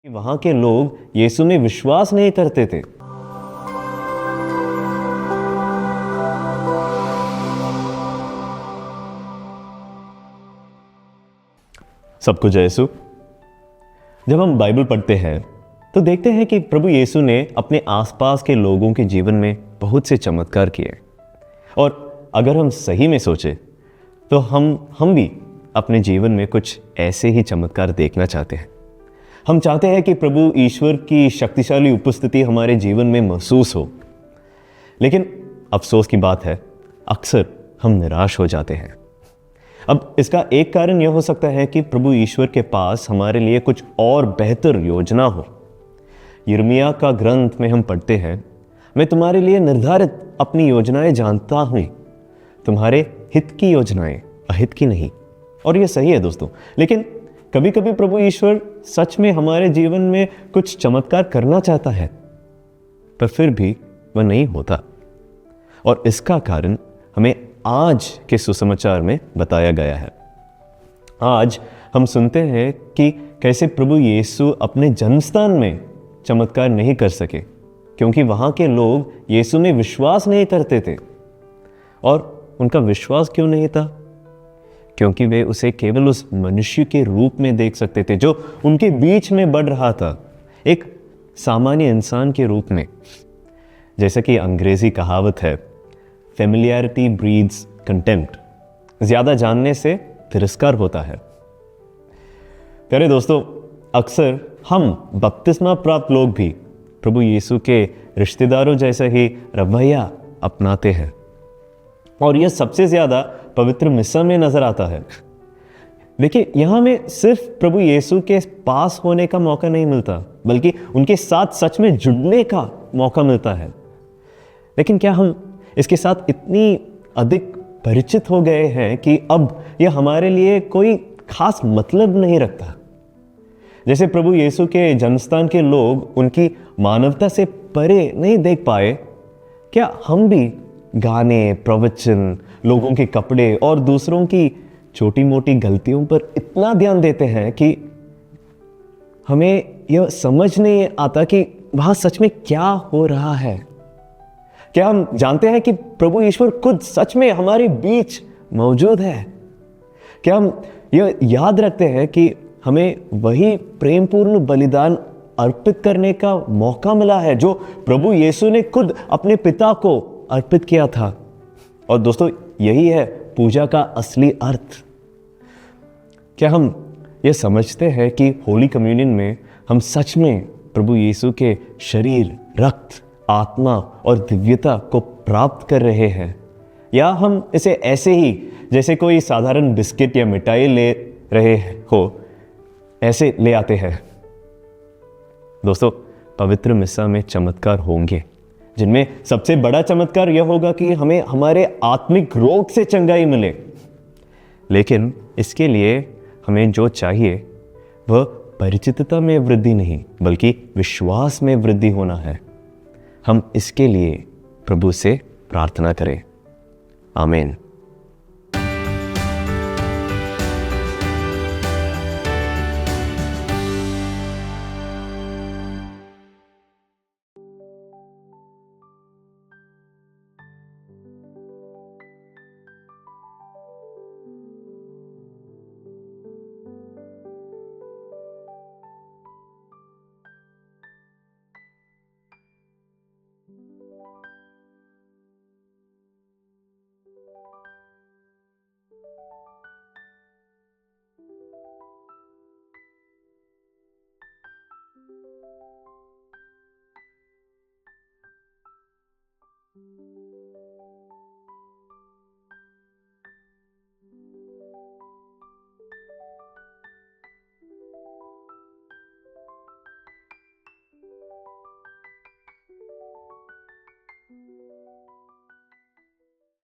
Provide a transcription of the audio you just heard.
वहां के लोग यीशु में विश्वास नहीं करते थे। सबको जय यीशु। जब हम बाइबल पढ़ते हैं तो देखते हैं कि प्रभु यीशु ने अपने आसपास के लोगों के जीवन में बहुत से चमत्कार किए। और अगर हम सही में सोचें तो हम भी अपने जीवन में कुछ ऐसे ही चमत्कार देखना चाहते हैं। हम चाहते हैं कि प्रभु ईश्वर की शक्तिशाली उपस्थिति हमारे जीवन में महसूस हो। लेकिन अफसोस की बात है, अक्सर हम निराश हो जाते हैं। अब इसका एक कारण यह हो सकता है कि प्रभु ईश्वर के पास हमारे लिए कुछ और बेहतर योजना हो। यिर्मयाह का ग्रंथ में हम पढ़ते हैं, मैं तुम्हारे लिए निर्धारित अपनी योजनाएं जानता हूं, तुम्हारे हित की योजनाएं, अहित की नहीं। और यह सही है दोस्तों। लेकिन कभी कभी प्रभु ईश्वर सच में हमारे जीवन में कुछ चमत्कार करना चाहता है, पर फिर भी वह नहीं होता। और इसका कारण हमें आज के सुसमाचार में बताया गया है। आज हम सुनते हैं कि कैसे प्रभु यीशु अपने जन्मस्थान में चमत्कार नहीं कर सके, क्योंकि वहां के लोग यीशु में विश्वास नहीं करते थे। और उनका विश्वास क्यों नहीं था? क्योंकि वे उसे केवल उस मनुष्य के रूप में देख सकते थे जो उनके बीच में बढ़ रहा था, एक सामान्य इंसान के रूप में। जैसा कि अंग्रेजी कहावत है, फेमिलियरिटी ब्रीड्स कंटेम्प्ट, ज्यादा जानने से तिरस्कार होता है। प्यारे दोस्तों, अक्सर हम बपतिस्मा प्राप्त लोग भी प्रभु यीशु के रिश्तेदारों जैसा ही रवैया अपनाते हैं। और यह सबसे ज्यादा पवित्र मिस्सा में नजर आता है। देखिए, यहां में सिर्फ प्रभु यीशु के पास होने का मौका नहीं मिलता, बल्कि उनके साथ सच में जुड़ने का मौका मिलता है। लेकिन क्या हम इसके साथ इतनी अधिक परिचित हो गए हैं कि अब यह हमारे लिए कोई खास मतलब नहीं रखता? जैसे प्रभु यीशु के जन्मस्थान के लोग उनकी मानवता से परे नहीं देख पाए, क्या हम भी गाने, प्रवचन, लोगों के कपड़े और दूसरों की छोटी मोटी गलतियों पर इतना ध्यान देते हैं कि हमें यह समझ नहीं आता कि वहां सच में क्या हो रहा है? क्या हम जानते हैं कि प्रभु ईश्वर खुद सच में हमारे बीच मौजूद है? क्या हम यह याद रखते हैं कि हमें वही प्रेमपूर्ण बलिदान अर्पित करने का मौका मिला है जो प्रभु यीशु ने खुद अपने पिता को अर्पित किया था? और दोस्तों, यही है पूजा का असली अर्थ। क्या हम यह समझते हैं कि होली कम्युनियन में हम सच में प्रभु यीशु के शरीर, रक्त, आत्मा और दिव्यता को प्राप्त कर रहे हैं, या हम इसे ऐसे ही जैसे कोई साधारण बिस्किट या मिठाई ले रहे हो ऐसे ले आते हैं? दोस्तों, पवित्र मिस्सा में चमत्कार होंगे, जिनमें सबसे बड़ा चमत्कार यह होगा कि हमें हमारे आत्मिक रोग से चंगाई मिले। लेकिन इसके लिए हमें जो चाहिए वह परिचितता में वृद्धि नहीं, बल्कि विश्वास में वृद्धि होना है। हम इसके लिए प्रभु से प्रार्थना करें। आमीन।